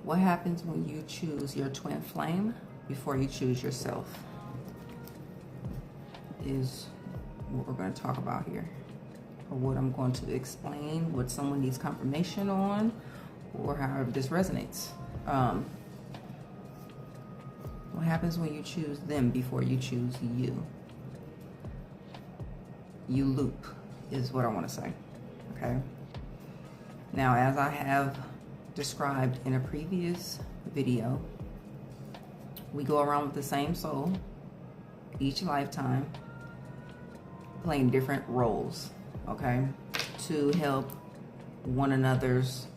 What happens when you choose your twin flame before you choose yourself is what we're going to talk about here, or what I'm going to explain, what someone needs confirmation on, or however this resonates. What happens when you choose them before you choose you? You loop is what I want to say, okay? Now, as I have described in a previous video, we go around with the same soul each lifetime, playing different roles, okay, to help one another's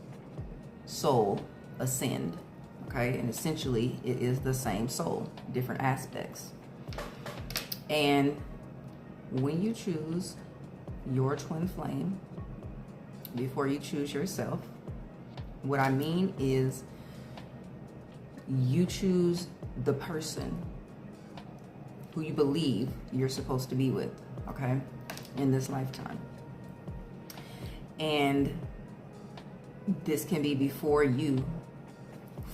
soul ascend, okay? And essentially it is the same soul, different aspects. And when you choose your twin flame before you choose yourself, what I mean is you choose the person who you believe you're supposed to be with, okay, in this lifetime. And this can be before you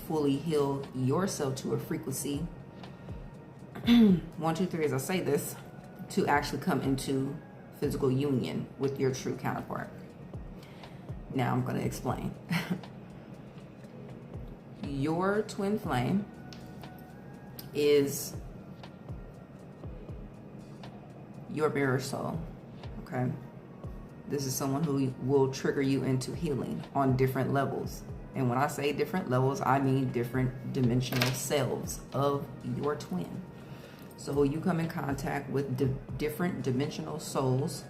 fully heal yourself to a frequency, 1, 2, 3, as I say this, to actually come into physical union with your true counterpart. Now I'm going to explain. Your twin flame is your mirror soul, okay? This is someone who will trigger you into healing on different levels. And when I say different levels, I mean different dimensional selves of your twin. So you come in contact with different dimensional souls,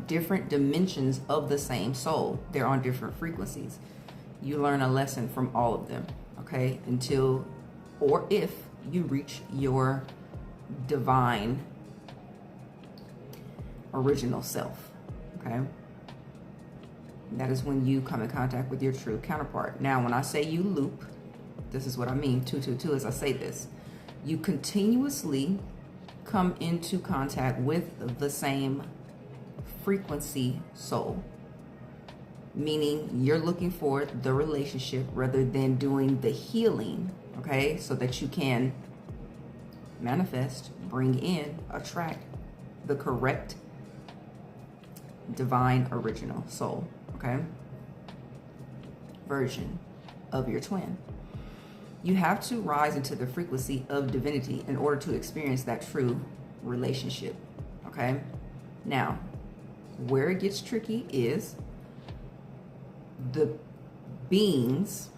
different dimensions of the same soul. They're on different frequencies. You learn a lesson from all of them, okay? Until, or if you reach your divine original self, okay? That is when you come in contact with your true counterpart. Now, when I say you loop, this is what I mean, 222, as I say this. You continuously come into contact with the same frequency soul, meaning you're looking for the relationship rather than doing the healing, okay? So that you can manifest, bring in, attract the correct divine original soul, okay, version of your twin. You have to rise into the frequency of divinity in order to experience that true relationship, okay? Now, where it gets tricky is the beings,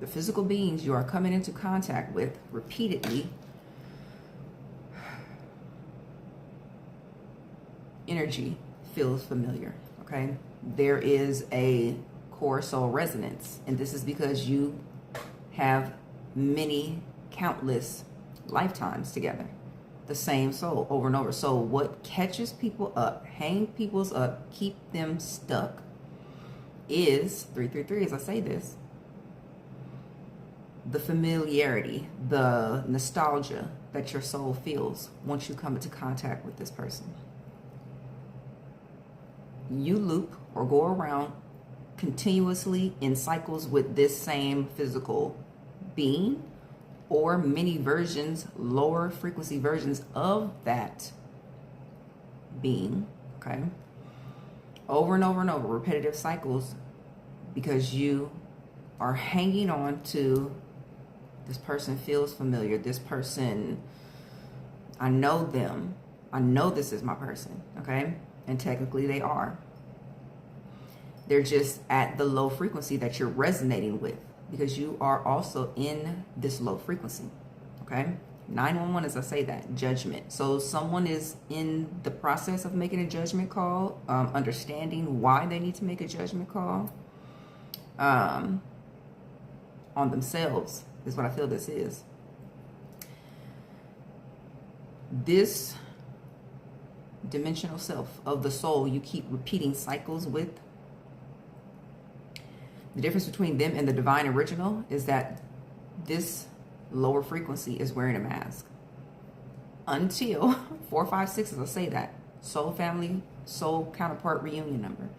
the physical beings you are coming into contact with repeatedly, energy feels familiar, okay? There is a core soul resonance, and this is because you have many, countless lifetimes together, the same soul over and over. So what catches people up, hang people's up, keep them stuck is 333, as I say this, the familiarity, the nostalgia that your soul feels once you come into contact with this person. You loop or go around continuously in cycles with this same physical being, or many versions, lower frequency versions of that being, okay? Over and over and over, repetitive cycles, because you are hanging on to this person feels familiar. This person, I know them. I know this is my person, okay? And technically they are. They're just at the low frequency that you're resonating with, because you are also in this low frequency, okay? 911, as I say that, judgment. So someone is in the process of making a judgment call, understanding why they need to make a judgment call on themselves is what I feel this is. This dimensional self of the soul you keep repeating cycles with, the difference between them and the divine original is that this lower frequency is wearing a mask. Until 456, as I say that, soul family, soul counterpart reunion number.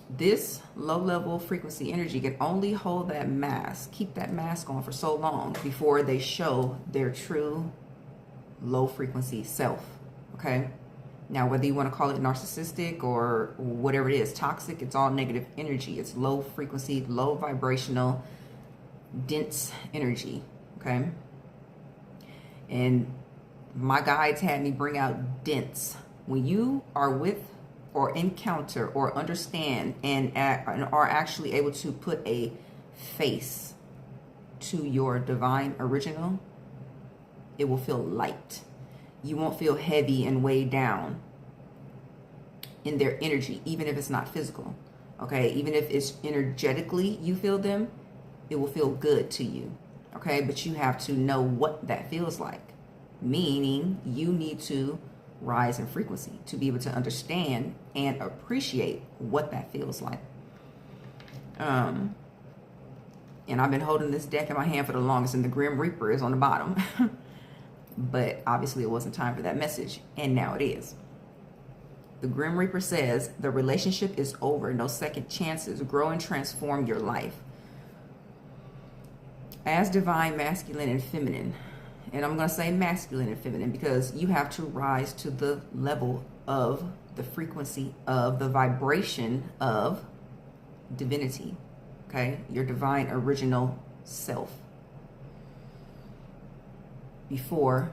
This low-level frequency energy can only hold that mask, keep that mask on for so long before they show their true low-frequency self, okay? Now, whether you want to call it narcissistic or whatever it is, toxic, it's all negative energy. It's low frequency, low vibrational, dense energy, okay? And my guides had me bring out dense. When you are with or encounter or understand and are actually able to put a face to your divine original, it will feel light. You won't feel heavy and weighed down in their energy, even if it's not physical, okay? Even if it's energetically you feel them, it will feel good to you, okay? But you have to know what that feels like, meaning you need to rise in frequency to be able to understand and appreciate what that feels like. And I've been holding this deck in my hand for the longest, and the Grim Reaper is on the bottom. But obviously it wasn't time for that message, and now it is. The Grim Reaper says, the relationship is over. No second chances. Grow and transform your life. As divine masculine and feminine, and I'm going to say masculine and feminine because you have to rise to the level of the frequency of the vibration of divinity, okay? Your divine original self, before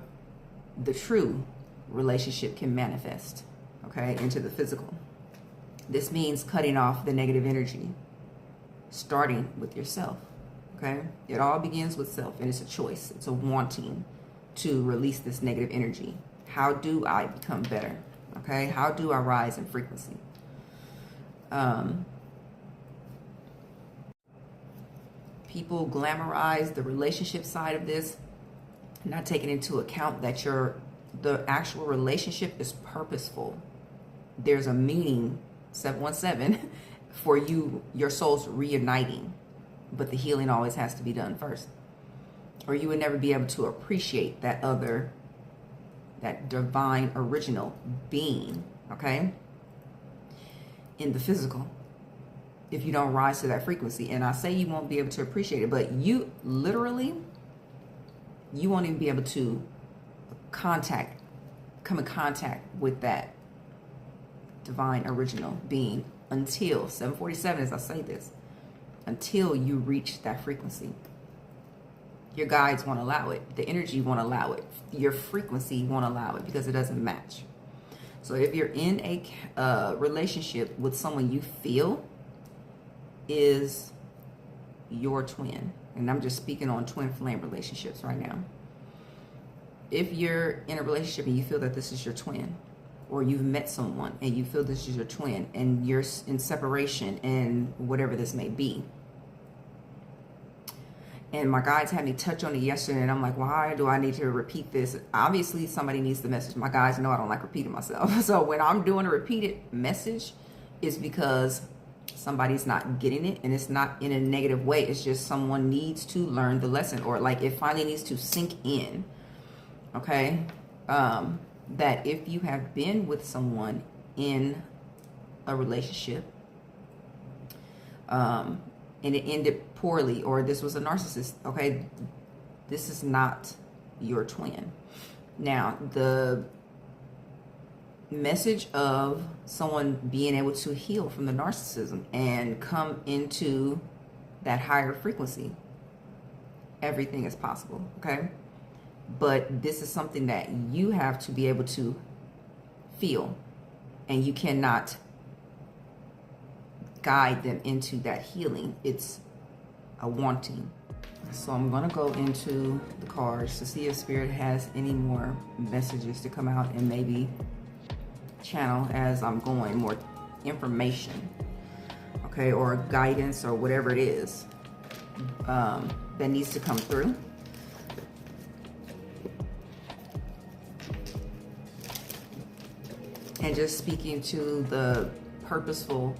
the true relationship can manifest, okay, into the physical. This means cutting off the negative energy, starting with yourself, okay? It all begins with self, and it's a choice. It's a wanting to release this negative energy. How do I become better, okay? How do I rise in frequency? People glamorize the relationship side of this, not taking into account that the actual relationship is purposeful. There's a meaning, 717, for your souls reuniting, but the healing always has to be done first, or you would never be able to appreciate that divine original being, okay, in the physical, if you don't rise to that frequency. And I say you won't be able to appreciate it, but you literally, you won't even be able to come in contact with that divine original being until 747, as I say this, until you reach that frequency. Your guides won't allow it. The energy won't allow it. Your frequency won't allow it because it doesn't match. So if you're in a relationship with someone you feel is your twin, and I'm just speaking on twin flame relationships right now. If you're in a relationship and you feel that this is your twin, or you've met someone and you feel this is your twin and you're in separation and whatever this may be, and my guides had me touch on it yesterday, and I'm like, why do I need to repeat this? Obviously somebody needs the message. My guides know I don't like repeating myself. So when I'm doing a repeated message, it's because somebody's not getting it, and it's not in a negative way. It's just someone needs to learn the lesson, or like it finally needs to sink in, okay? That if you have been with someone in a relationship, and it ended poorly, or this was a narcissist, okay, this is not your twin. Now, the message of someone being able to heal from the narcissism and come into that higher frequency, everything is possible, okay? But this is something that you have to be able to feel, and you cannot guide them into that healing. It's a wanting. So I'm going to go into the cards to see if Spirit has any more messages to come out and maybe channel as I'm going, more information, okay, or guidance or whatever it is that needs to come through. And just speaking to the purposeful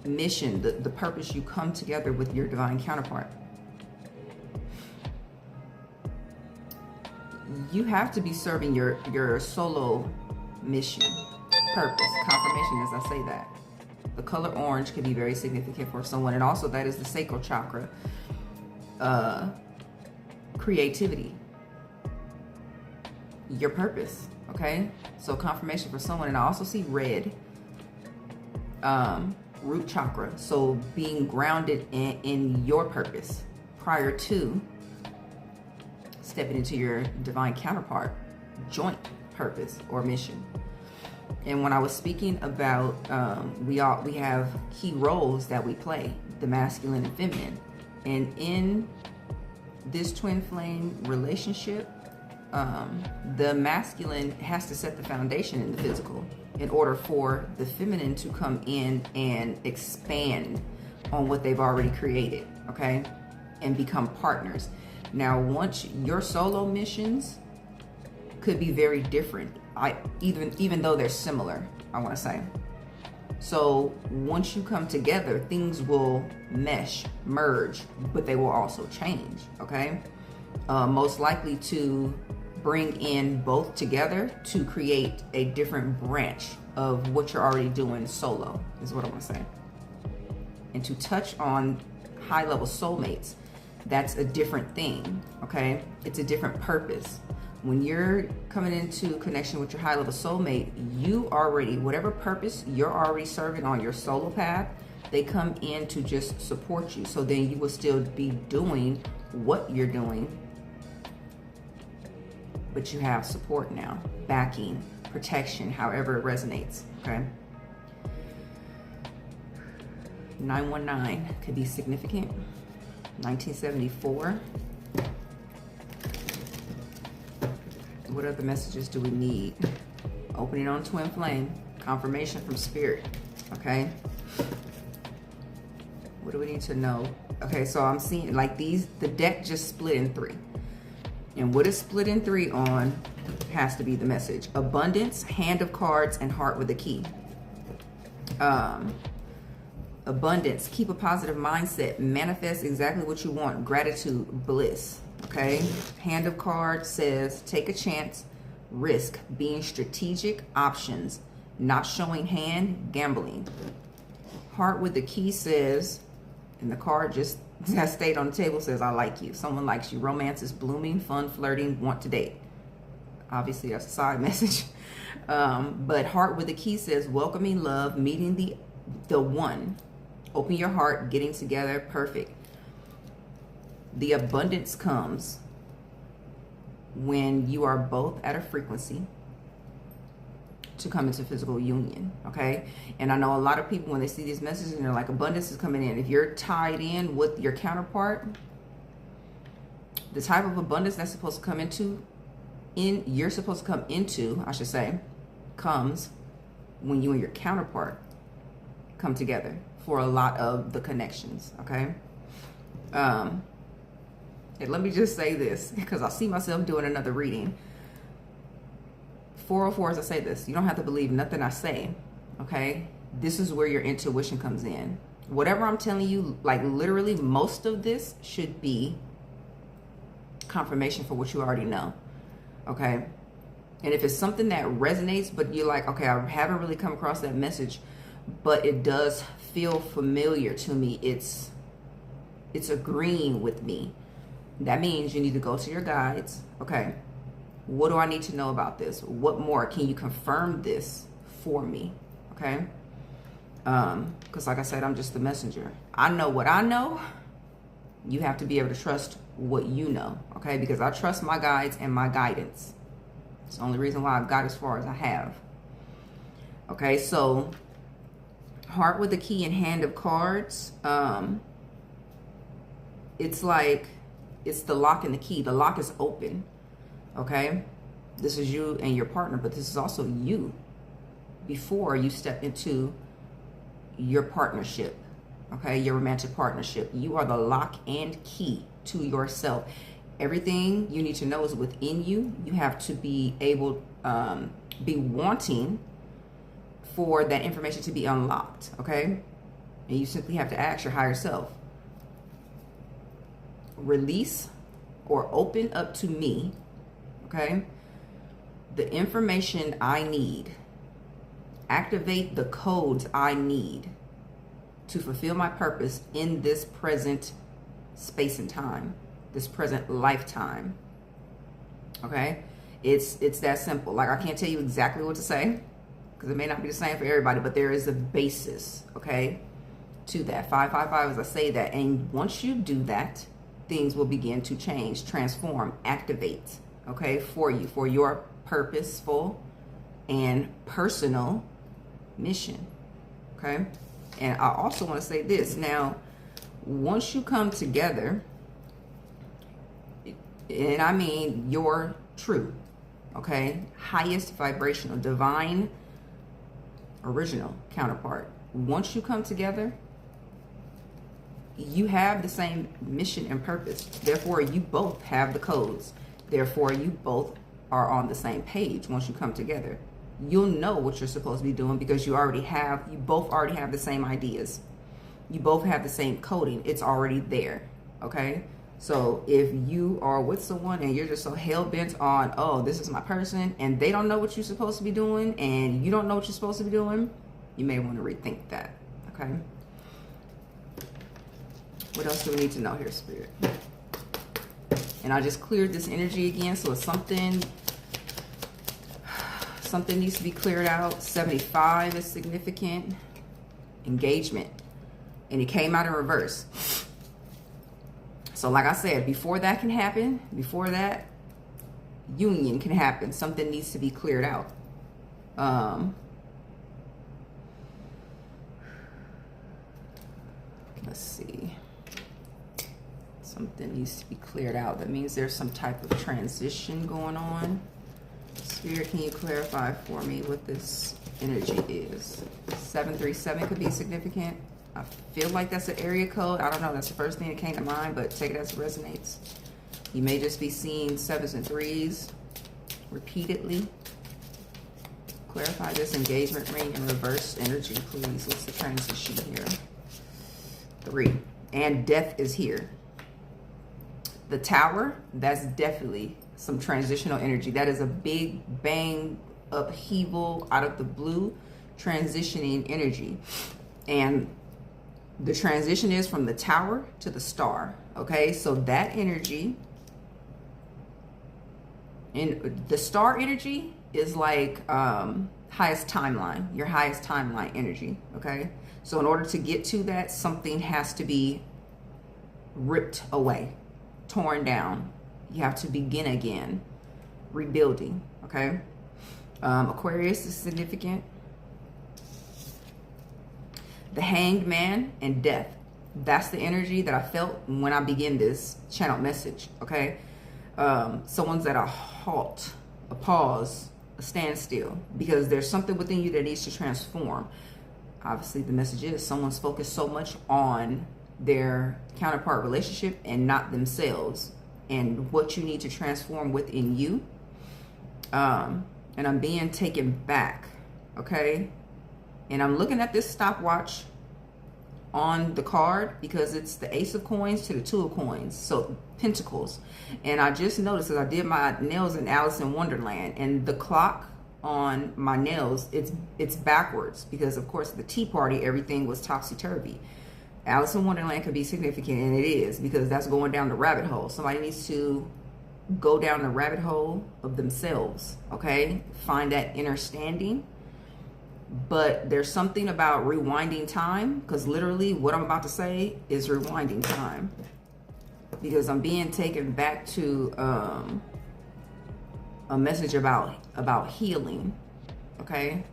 mission, the purpose you come together with your divine counterpart. You have to be serving your solo mission, purpose, confirmation as I say that. The color orange can be very significant for someone. And also that is the sacral chakra. Creativity. Your purpose. Okay? So confirmation for someone. And I also see red. Root chakra. So being grounded in your purpose prior to stepping into your divine counterpart, joint purpose or mission. And when I was speaking about we have key roles that we play, the masculine and feminine, and in this twin flame relationship, the masculine has to set the foundation in the physical in order for the feminine to come in and expand on what they've already created, okay, and become partners. Now, once your solo missions could be very different, even though they're similar, I want to say. So once you come together, things will mesh, merge, but they will also change, okay? Most likely to bring in both together to create a different branch of what you're already doing solo, is what I want to say. And to touch on high-level soulmates, that's a different thing, okay? It's a different purpose. When you're coming into connection with your high-level soulmate, you already, whatever purpose you're already serving on your solo path, they come in to just support you. So then you will still be doing what you're doing, but you have support now, backing, protection, however it resonates, okay? 919 could be significant. 1974. What other messages do we need? Opening on twin flame, confirmation from spirit, okay? What do we need to know? Okay, so I'm seeing like these, the deck just split in three. And what is split in three on has to be the message. Abundance, hand of cards, and heart with a key. Abundance, keep a positive mindset, manifest exactly what you want, gratitude, bliss, okay? Hand of cards says take a chance, risk, being strategic, options, not showing hand, gambling. Heart with the key says, and the card just that stayed on the table says, I like you. Someone likes you. Romance is blooming, fun, flirting, want to date. Obviously, that's a side message. But heart with the key says, welcoming love, meeting the one. Open your heart, getting together, perfect. The abundance comes when you are both at a frequency to come into physical union, okay? And I know a lot of people, when they see these messages, and they're like, abundance is coming in. If you're tied in with your counterpart, the type of abundance that's supposed to come into, you're supposed to come into, I should say, comes when you and your counterpart come together for a lot of the connections, okay? And let me just say this, because I see myself doing another reading. 404, as I say this, you don't have to believe nothing I say, okay? This is where your intuition comes in. Whatever I'm telling you, like literally most of this should be confirmation for what you already know, okay? And if it's something that resonates, but you're like, okay, I haven't really come across that message, but it does feel familiar to me, it's agreeing with me, that means you need to go to your guides, okay? What do I need to know about this? What more? Can you confirm this for me? Okay? Because like I said, I'm just the messenger. I know what I know. You have to be able to trust what you know. Okay? Because I trust my guides and my guidance. It's the only reason why I've got as far as I have. Okay? So, heart with the key and hand of cards. It's like, it's the lock and the key. The lock is open. Okay, this is you and your partner, but this is also you before you step into your partnership, okay, your romantic partnership. You are the lock and key to yourself. Everything you need to know is within you. You have to be able, be wanting for that information to be unlocked, okay? And you simply have to ask your higher self. Release or open up to me, okay, the information I need. Activate the codes I need to fulfill my purpose in this present space and time, this present lifetime. Okay? It's that simple. Like, I can't tell you exactly what to say because it may not be the same for everybody, but there is a basis, okay, to that. 555, as I say that. And once you do that, things will begin to change, transform, activate, okay, for you, for your purposeful and personal mission, okay? And I also want to say this. Now, once you come together, and I mean your true, okay, highest vibrational, divine, original counterpart, once you come together, you have the same mission and purpose. Therefore, you both have the codes. Therefore, you both are on the same page once you come together. You'll know what you're supposed to be doing because you both already have the same ideas. You both have the same coding. It's already there, okay? So if you are with someone and you're just so hell-bent on, oh, this is my person, and they don't know what you're supposed to be doing, and you don't know what you're supposed to be doing, you may want to rethink that, okay? What else do we need to know here, Spirit? And I just cleared this energy again, so it's something needs to be cleared out. 75 is significant. Engagement. And it came out in reverse. So like I said, before that can happen, before that union can happen, something needs to be cleared out. Let's see. Something needs to be cleared out. That means there's some type of transition going on. Spirit, can you clarify for me what this energy is? 737 could be significant. I feel like that's an area code. I don't know. That's the first thing that came to mind, but take it as it resonates. You may just be seeing 7s and 3s repeatedly. Clarify this engagement ring in reverse energy, please. What's the transition here? 3. And death is here. The Tower, that's definitely some transitional energy. That is a big bang upheaval out of the blue, transitioning energy. And the transition is from the Tower to the Star. Okay, so that energy, and the Star energy is like highest timeline, your highest timeline energy. Okay, so in order to get to that, something has to be ripped away, torn down. You have to begin again, rebuilding. Okay, Aquarius is significant. The Hanged Man and death. That's the energy that I felt when I began this channel message. Okay, someone's at a halt, a pause, a standstill, because there's something within you that needs to transform. Obviously, the message is someone's focused so much on their counterpart relationship and not themselves, and what you need to transform within you. And I'm being taken back. Okay, and I'm looking at this stopwatch on the card because it's the Ace of Coins to the Two of Coins, so Pentacles. And I just noticed, as I did my nails in Alice in Wonderland, and the clock on my nails, it's backwards because, of course, the tea party, everything was topsy-turvy. Alice in Wonderland could be significant, and it is, because that's going down the rabbit hole. Somebody needs to go down the rabbit hole of themselves, okay? Find that inner standing. But there's something about rewinding time, because literally what I'm about to say is rewinding time, because I'm being taken back to a message about healing. Okay,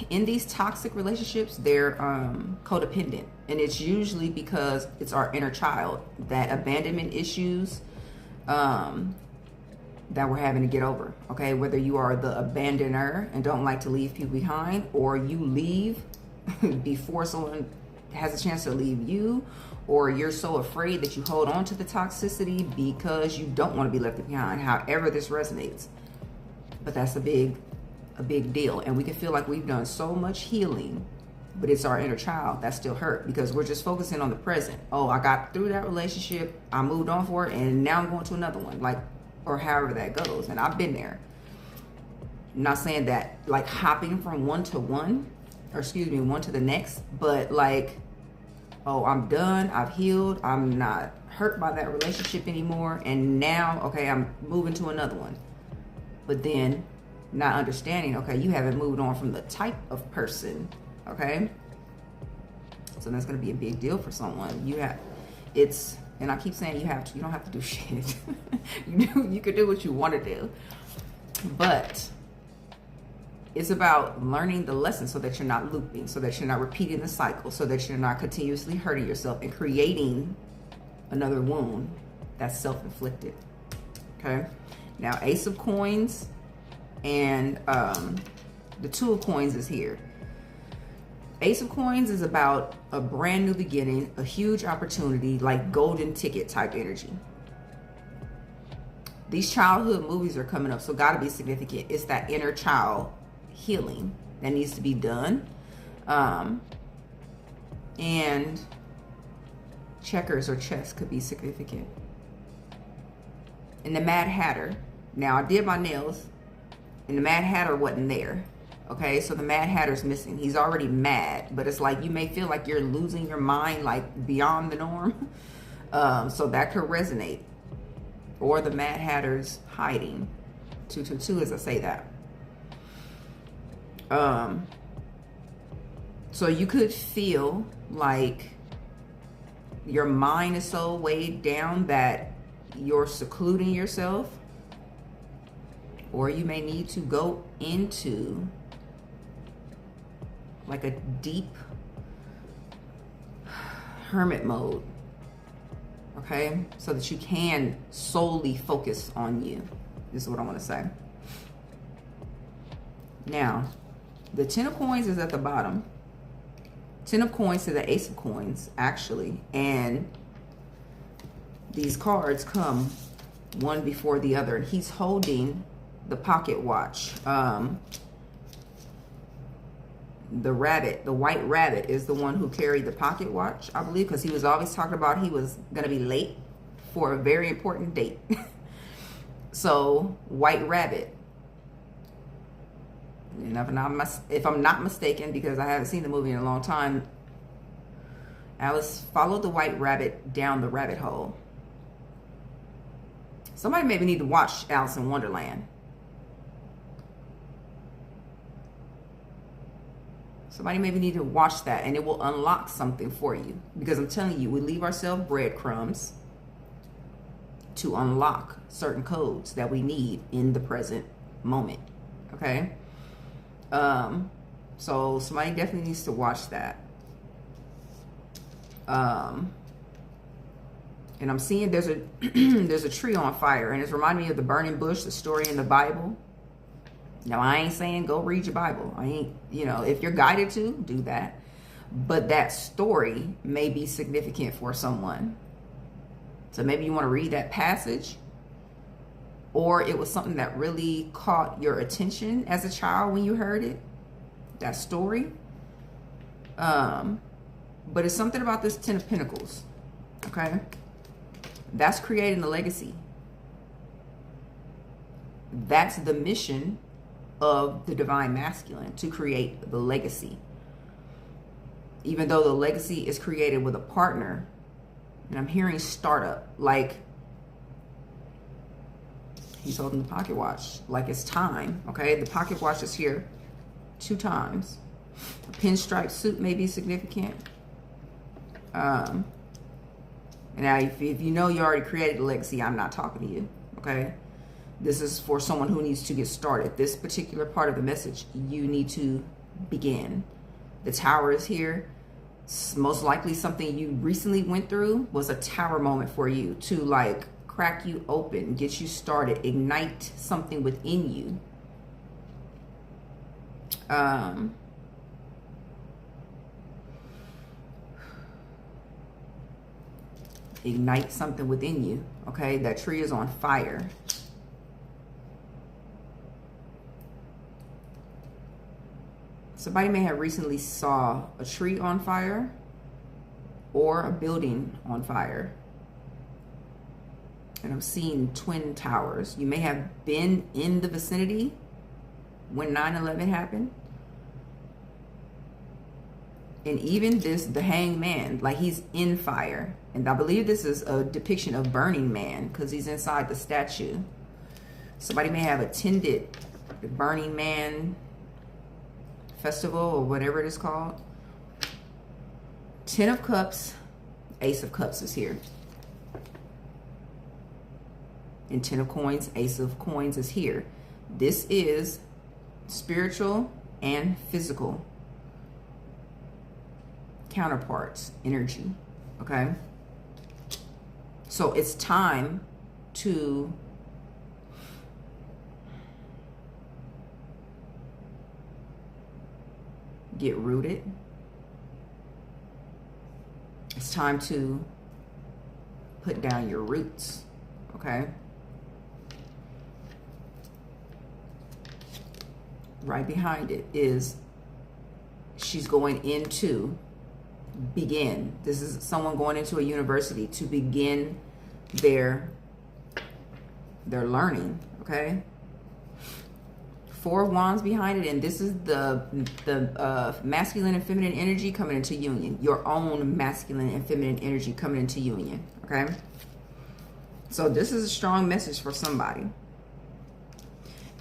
in these toxic relationships, they're codependent, and it's usually because it's our inner child, that abandonment issues that we're having to get over. Okay, whether you are the abandoner and don't like to leave people behind, or you leave before someone has a chance to leave you, or you're so afraid that you hold on to the toxicity because you don't want to be left behind. However this resonates, but that's a big deal. And we can feel like we've done so much healing, but it's our inner child that's still hurt because we're just focusing on the present. Oh, I got through that relationship, I moved on for it, and now I'm going to another one, like, or however that goes. And I've been there. I'm not saying that like hopping from one to one, or excuse me, one to the next, but like, oh, I'm done, I've healed, I'm not hurt by that relationship anymore, and now, okay, I'm moving to another one. But then not understanding, okay, you haven't moved on from the type of person, okay? So that's going to be a big deal for someone. And I keep saying you don't have to do shit. You could do what you want to do. But it's about learning the lesson so that you're not looping, so that you're not repeating the cycle, so that you're not continuously hurting yourself and creating another wound that's self-inflicted. Okay? Now, Ace of Coins and the Two of Coins is here. Ace of Coins is about a brand new beginning, a huge opportunity, like golden ticket type energy. These childhood movies are coming up, so gotta be significant. It's that inner child healing that needs to be done. And checkers or chess could be significant. And the Mad Hatter. Now, I did my nails, and the Mad Hatter wasn't there. Okay, so the Mad Hatter's missing. He's already mad, but it's like you may feel like you're losing your mind, like beyond the norm. So that could resonate. Or the Mad Hatter's hiding. 222 as I say that. So you could feel like your mind is so weighed down that you're secluding yourself. Or you may need to go into like a deep hermit mode, okay? So that you can solely focus on you. This is what I want to say. Now, the Ten of Coins is at the bottom. Ten of Coins to the Ace of Coins, actually. And these cards come one before the other. And he's holding the pocket watch. The rabbit, the white rabbit, is the one who carried the pocket watch, I believe, because he was always talking about he was going to be late for a very important date. So, white rabbit. And if I'm not mistaken, because I haven't seen the movie in a long time, Alice followed the white rabbit down the rabbit hole. Somebody maybe need to watch Alice in Wonderland. Somebody maybe need to watch that, and it will unlock something for you. Because I'm telling you, we leave ourselves breadcrumbs to unlock certain codes that we need in the present moment. Okay? So somebody definitely needs to watch that. And I'm seeing there's a tree on fire, and it's reminding me of the burning bush, the story in the Bible. Now, I ain't saying go read your Bible. I ain't, if you're guided to, do that. But that story may be significant for someone. So maybe you want to read that passage, or it was something that really caught your attention as a child when you heard it, that story. But it's something about this Ten of Pentacles, okay? That's creating a legacy. That's the mission of the divine masculine, to create the legacy. Even though the legacy is created with a partner, and I'm hearing startup, like he's holding the pocket watch, like it's time, okay? The pocket watch is here 2 times. A pinstripe suit may be significant. And now, if you know you already created a legacy, I'm not talking to you, okay? This is for someone who needs to get started. This particular part of the message, you need to begin. The Tower is here. Most likely something you recently went through was a tower moment for you to like crack you open, get you started, ignite something within you. Ignite something within you, okay? That tree is on fire. Somebody may have recently saw a tree on fire or a building on fire. And I'm seeing twin towers. You may have been in the vicinity when 9/11 happened. And even the hanged man, like he's in fire. And I believe this is a depiction of Burning Man because he's inside the statue. Somebody may have attended the Burning Man festival or whatever it is called. 10 of Cups, Ace of Cups is here. And 10 of Coins, Ace of Coins is here. This is spiritual and physical counterparts, energy, okay? So it's time to get rooted. It's time to put down your roots, okay? Right behind it is she's going into begin. This is someone going into a university to begin their learning, okay? 4 wands behind it, and this is the masculine and feminine energy coming into union. Your own masculine and feminine energy coming into union, okay? So this is a strong message for somebody.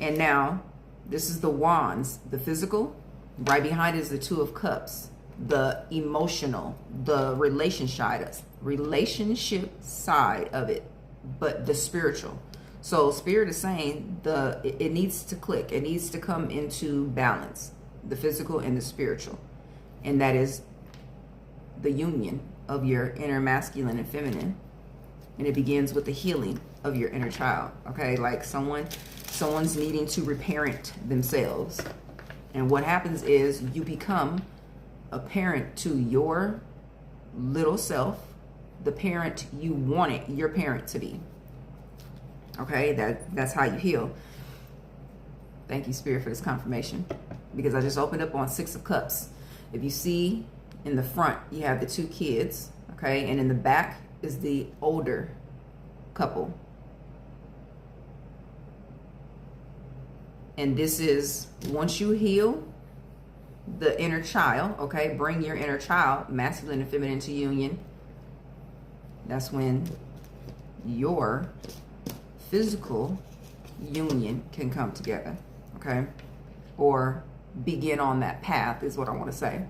And now, this is the wands, the physical. Right behind it is the 2 of Cups, the emotional, the relationship side of it, but the spiritual. So Spirit is saying it needs to click. It needs to come into balance, the physical and the spiritual. And that is the union of your inner masculine and feminine. And it begins with the healing of your inner child. Okay, like someone's needing to reparent themselves. And what happens is you become a parent to your little self, the parent you wanted your parent to be. Okay, that's how you heal. Thank you, Spirit, for this confirmation. Because I just opened up on 6 of Cups. If you see in the front, you have the 2 kids, okay? And in the back is the older couple. And this is, once you heal the inner child, okay, bring your inner child, masculine and feminine, to union, that's when your physical union can come together, okay? Or begin on that path is what I want to say.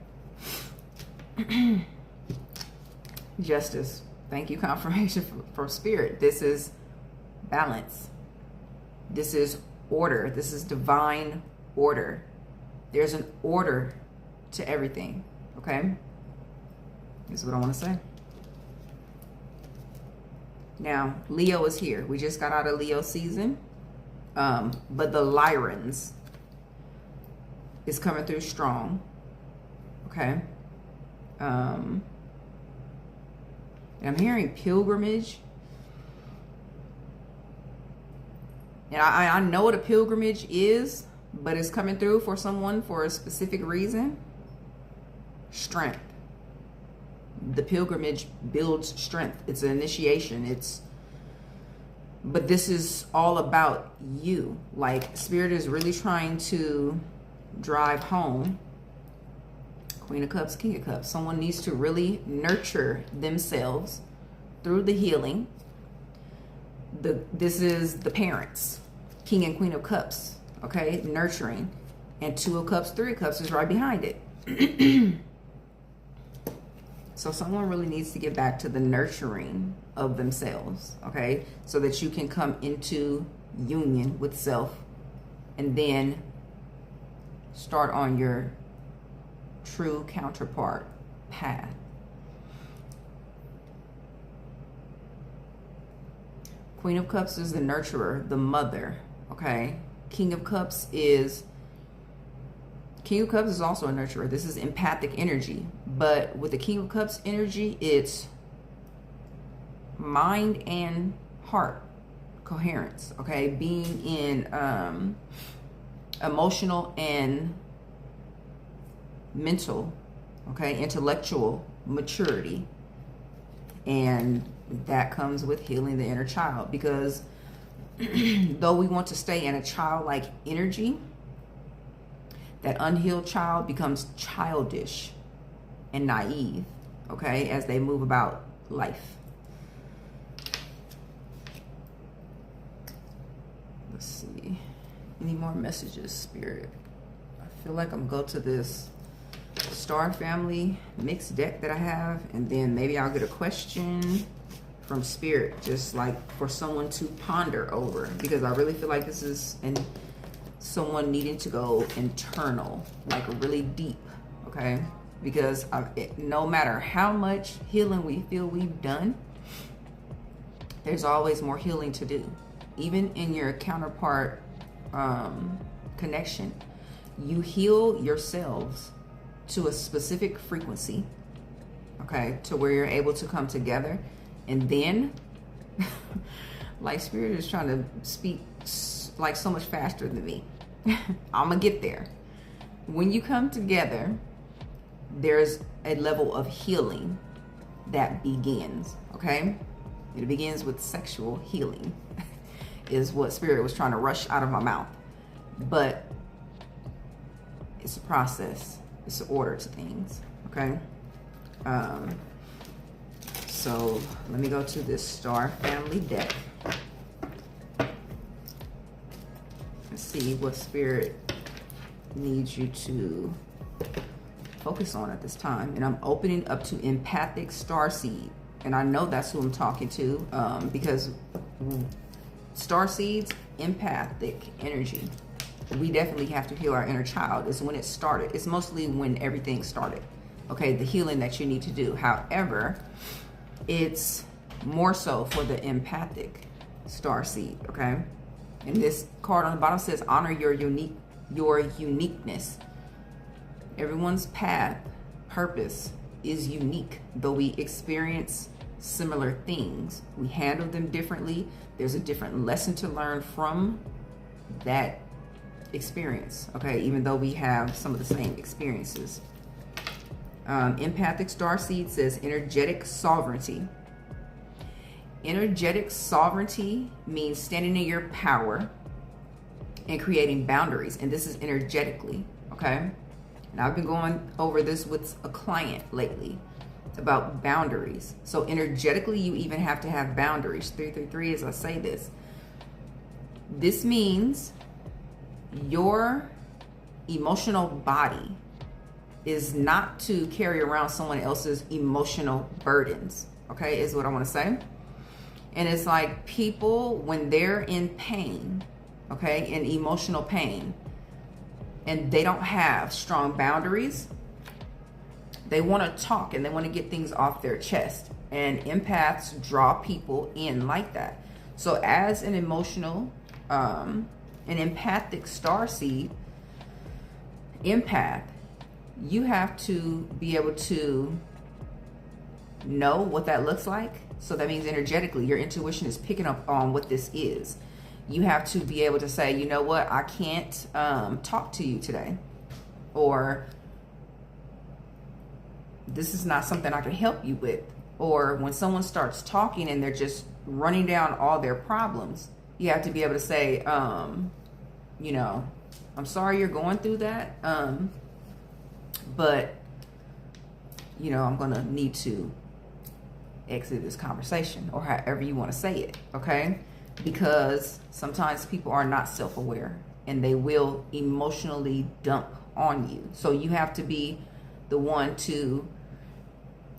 Justice. Thank you, confirmation for Spirit. This is balance. This is order. This is divine order. There's an order to everything, okay? This is what I want to say. Now, Leo is here. We just got out of Leo season. But the Lyrans is coming through strong. Okay. And I'm hearing pilgrimage. And I know what a pilgrimage is, but it's coming through for someone for a specific reason. Strength. The pilgrimage builds strength. It's an initiation. But this is all about you. Like, Spirit is really trying to drive home. Queen of Cups, King of Cups. Someone needs to really nurture themselves through the healing. This is the parents. King and Queen of Cups. Okay, nurturing. And 2 of Cups, 3 of Cups is right behind it. So someone really needs to get back to the nurturing of themselves, okay? So that you can come into union with self and then start on your true counterpart path. Queen of Cups is the nurturer, the mother, okay? King of Cups is also a nurturer. This is empathic energy. But with the King of Cups energy, it's mind and heart coherence, okay? Being in emotional and mental, okay? Intellectual maturity. And that comes with healing the inner child. Because though we want to stay in a childlike energy, That unhealed child becomes childish and naive, okay, as they move about life. Let's see. Any more messages, Spirit? I feel like I'm going to go to this Star Family mixed deck that I have, and then maybe I'll get a question from Spirit, just like for someone to ponder over, because I really feel like this is someone needing to go internal, like really deep, okay? Because no matter how much healing we feel we've done, there's always more healing to do. Even in your counterpart connection, you heal yourselves to a specific frequency, okay, to where you're able to come together. And then, like Spirit is trying to speak like so much faster than me. I'm gonna get there. When you come together, there's a level of healing that begins, okay? It begins with sexual healing, is what Spirit was trying to rush out of my mouth. But it's a process. It's an order to things, okay? So let me go to this Star Family deck. Let's see what Spirit needs you to focus on at this time. And I'm opening up to empathic starseed. And I know that's who I'm talking to, because starseeds, empathic energy. We definitely have to heal our inner child. It's when it started. It's mostly when everything started. Okay, the healing that you need to do. However, it's more so for the empathic starseed, okay? And this card on the bottom says, honor your uniqueness. Everyone's path, purpose is unique. Though we experience similar things, we handle them differently. There's a different lesson to learn from that experience, okay? Even though we have some of the same experiences. Empathic starseed says energetic sovereignty. Energetic sovereignty means standing in your power and creating boundaries. And this is energetically, okay? And I've been going over this with a client lately about boundaries. So energetically, you even have to have boundaries. 333 as I say this. This means your emotional body is not to carry around someone else's emotional burdens, okay, is what I want to say. And it's like people, when they're in pain, okay, in emotional pain, and they don't have strong boundaries, they want to talk and they want to get things off their chest. And empaths draw people in like that. So as an emotional, an empathic starseed, empath, you have to be able to know what that looks like. So that means energetically, your intuition is picking up on what this is. You have to be able to say, you know what, I can't talk to you today. Or this is not something I can help you with. Or when someone starts talking and they're just running down all their problems, you have to be able to say, you know, I'm sorry you're going through that. But, you know, I'm going to need to exit this conversation, or however you want to say it, okay? Because sometimes people are not self-aware and they will emotionally dump on you. So you have to be the one to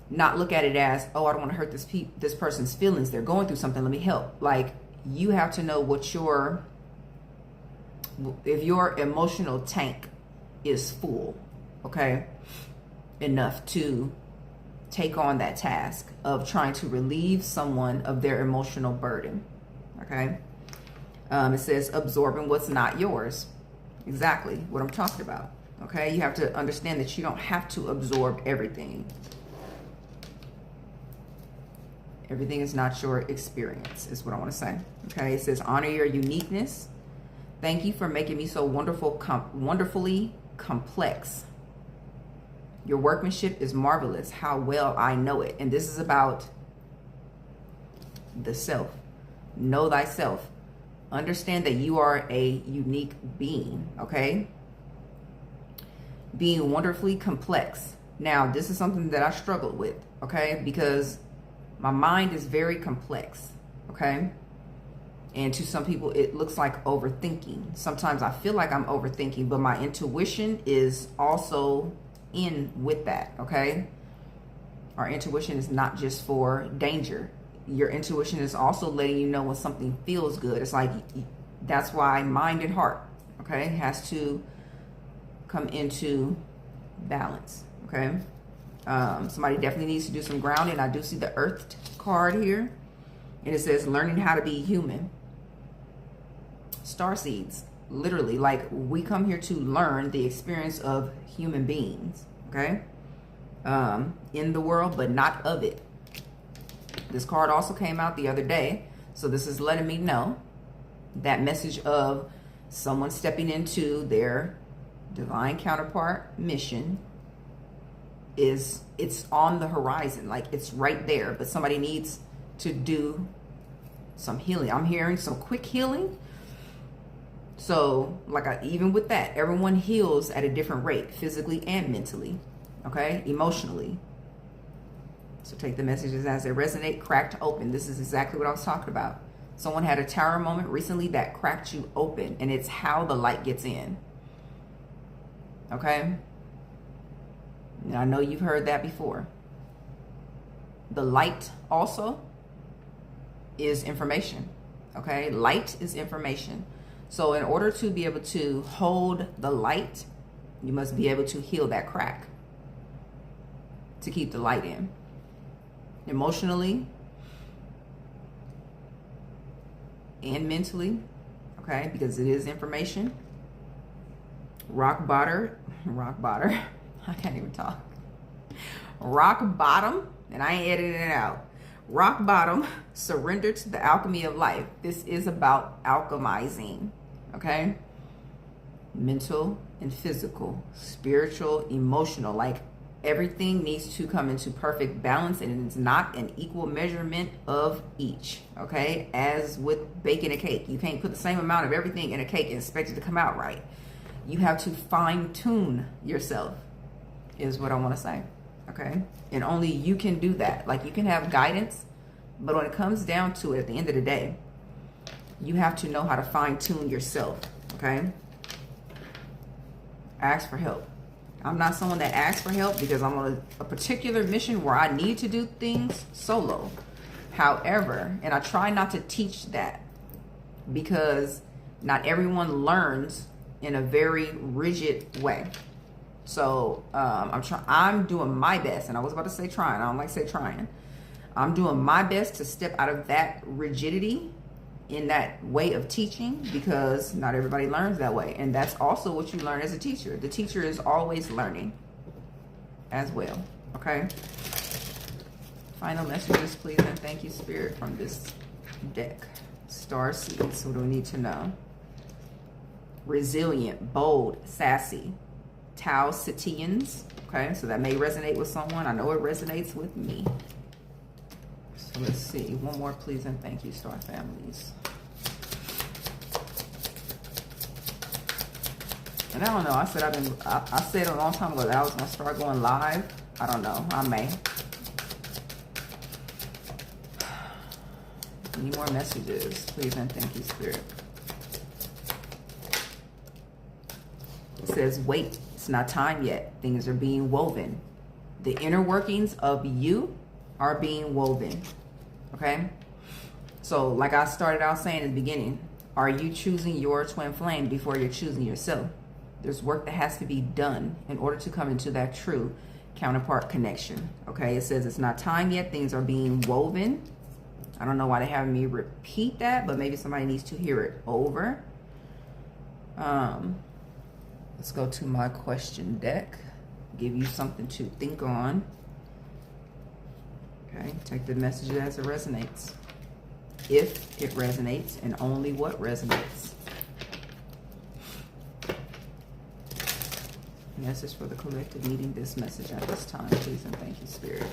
not look at it as, oh, I don't want to hurt this person's feelings. They're going through something. Let me help. Like, you have to know what if your emotional tank is full, okay, enough to take on that task of trying to relieve someone of their emotional burden, okay? It says absorbing what's not yours. Exactly what I'm talking about, okay? You have to understand that you don't have to absorb everything. Everything is not your experience, is what I want to say, okay? It says honor your uniqueness. Thank you for making me so wonderfully complex. Your workmanship is marvelous. How well I know it. And this is about the self. Know thyself. Understand that you are a unique being, okay? being wonderfully complex. Now, this is something that I struggled with, okay? Because my mind is very complex, okay? And to some people, it looks like overthinking. Sometimes I feel like I'm overthinking, but my intuition is also in with that, okay? Our intuition is not just for danger. Your intuition is also letting you know when something feels good. It's like, that's why mind and heart, okay, has to come into balance, okay? Somebody definitely needs to do some grounding. I do see the Earth card here, and it says learning how to be human. Star seeds, literally, like we come here to learn the experience of human beings, okay? In the world, but not of it. This card also came out the other day, so this is letting me know that message of someone stepping into their divine counterpart mission it's on the horizon, like it's right there, but somebody needs to do some healing. I'm hearing some quick healing. So like even with that, everyone heals at a different rate, physically and mentally, okay, emotionally. So take the messages as they resonate. Cracked open. This is exactly what I was talking about. Someone had a tower moment recently that cracked you open, and it's how the light gets in. Okay? And I know you've heard that before. The light also is information. Okay? Light is information. So in order to be able to hold the light, you must be able to heal that crack to keep the light in. Emotionally and mentally, okay, because it is information. Rock bottom, I can't even talk. Rock bottom, and I ain't editing it out. Rock bottom, surrender to the alchemy of life. This is about alchemizing, okay? Mental and physical, spiritual, emotional, like everything needs to come into perfect balance, and it's not an equal measurement of each, okay? As with baking a cake, you can't put the same amount of everything in a cake and expect it to come out right. You have to fine tune yourself, is what I want to say, okay? And only you can do that. Like you can have guidance, but when it comes down to it, at the end of the day, you have to know how to fine tune yourself, okay? Ask for help. I'm not someone that asks for help because I'm on a particular mission where I need to do things solo. However, and I try not to teach that because not everyone learns in a very rigid way. So I'm doing my best, and I was about to say trying. I don't like to say trying. I'm doing my best to step out of that rigidity in that way of teaching because not everybody learns that way. And that's also what you learn as a teacher. The teacher is always learning as well, okay? Final messages, please, and thank you, Spirit, from this deck. Star seeds, what do we need to know? Resilient, bold, sassy. Tau Cetians, okay? So that may resonate with someone. I know it resonates with me. So let's see. One more, please, and thank you, Star families. And I don't know. I said a long time ago that I was going to start going live. I don't know. I may. Any more messages, please, and thank you, Spirit. It says, wait. It's not time yet. Things are being woven. The inner workings of you are being woven. Okay? So, like I started out saying in the beginning, are you choosing your twin flame before you're choosing yourself? There's work that has to be done in order to come into that true counterpart connection. Okay? It says it's not time yet. Things are being woven. I don't know why they're having me repeat that, but maybe somebody needs to hear it over. Let's go to my question deck. Give you something to think on. Okay, take the message as it resonates. If it resonates, and only what resonates. Message for the collective needing this message at this time, please, and thank you, Spirit.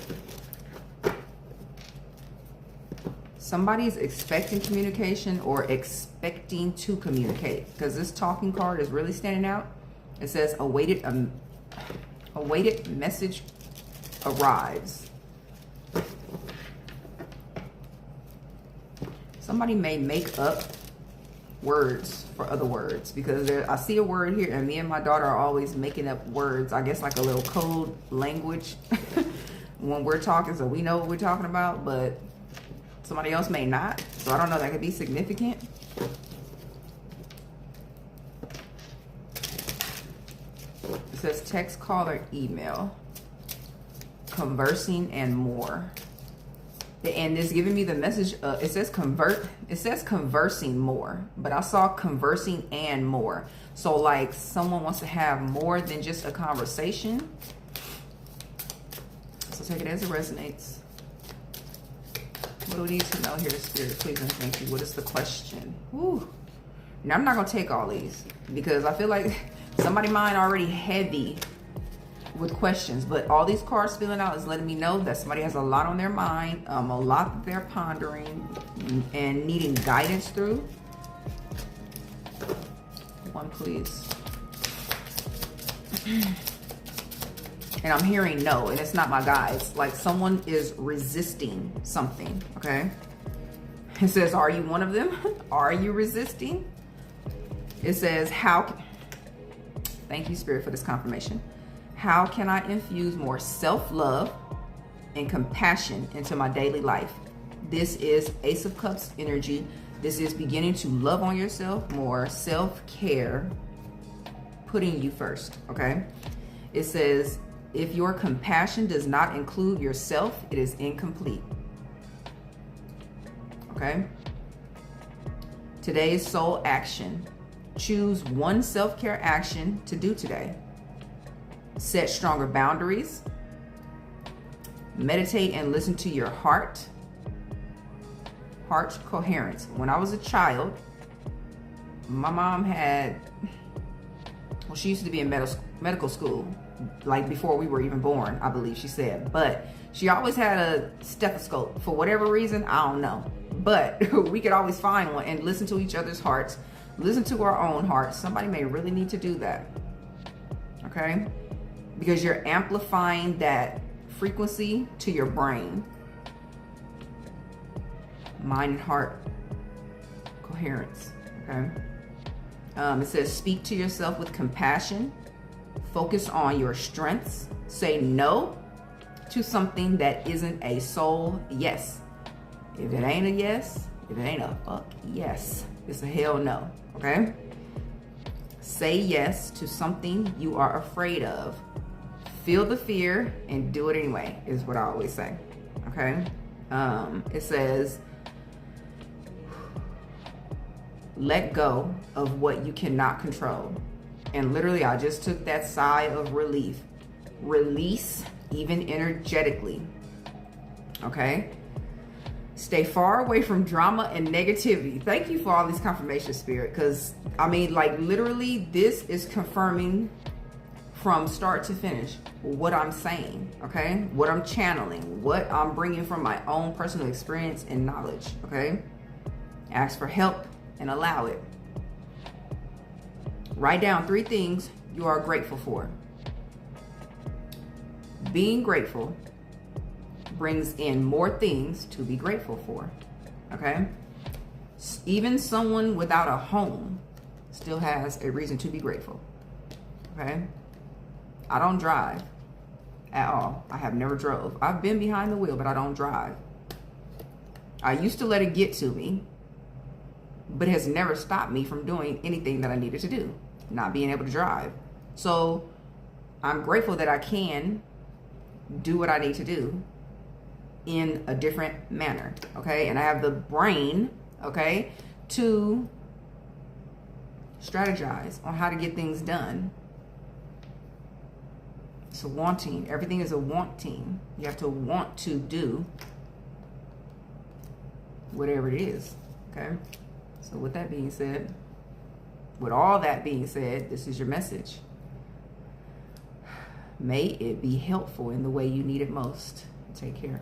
Somebody's expecting communication or expecting to communicate, because this talking card is really standing out. It says awaited awaited message arrives. Somebody may make up words for other words, because I see a word here and me and my daughter are always making up words, I guess like a little code language when we're talking, so we know what we're talking about, but somebody else may not. So I don't know, that could be significant. It says text, call, or email, conversing, and more. And it's giving me the message, it says conversing more, but I saw conversing and more. So like someone wants to have more than just a conversation. So take it as it resonates. What do we need to know here, Spirit? Please and thank you. What is the question? Woo. Now I'm not going to take all these because I feel like somebody's mind already heavy with questions, but all these cards filling out is letting me know that somebody has a lot on their mind, a lot that they're pondering and needing guidance through. One, please. And I'm hearing no, and it's not my guides. Like someone is resisting something, okay? It says, are you one of them? Are you resisting? It says, how? Thank you, Spirit, for this confirmation. How can I infuse more self-love and compassion into my daily life? This is Ace of Cups energy. This is beginning to love on yourself more, self-care, putting you first, okay? It says, if your compassion does not include yourself, it is incomplete, okay? Today's soul action. Choose one self-care action to do today. Set stronger boundaries. Meditate and listen to your heart. Heart coherence. When I was a child, my mom had, well, she used to be in medical school, like before we were even born, I believe she said. But she always had a stethoscope. For whatever reason, I don't know. But we could always find one and listen to each other's hearts. Listen to our own hearts. Somebody may really need to do that. Okay? Because you're amplifying that frequency to your brain. Mind and heart coherence, okay? It says, speak to yourself with compassion. Focus on your strengths. Say no to something that isn't a soul yes. If it ain't a yes, if it ain't a fuck yes, it's a hell no, okay? Say yes to something you are afraid of. Feel the fear and do it anyway, is what I always say, okay? It says, let go of what you cannot control. And literally, I just took that sigh of relief. Release, even energetically, okay? Stay far away from drama and negativity. Thank you for all these confirmations, Spirit, because, I mean, like, literally, this is confirming from start to finish what I'm saying, okay? What I'm channeling, what I'm bringing from my own personal experience and knowledge, okay? Ask for help and allow it. Write down 3 things you are grateful for. Being grateful brings in more things to be grateful for, okay? Even someone without a home still has a reason to be grateful, okay? I don't drive at all. I have never drove. I've been behind the wheel, but I don't drive. I used to let it get to me, but it has never stopped me from doing anything that I needed to do, not being able to drive. So I'm grateful that I can do what I need to do in a different manner, okay? And I have the brain, okay, to strategize on how to get things done. It's a wanting. Everything is a wanting. You have to want to do whatever it is, okay? So with that being said, with all that being said, this is your message. May it be helpful in the way you need it most. Take care.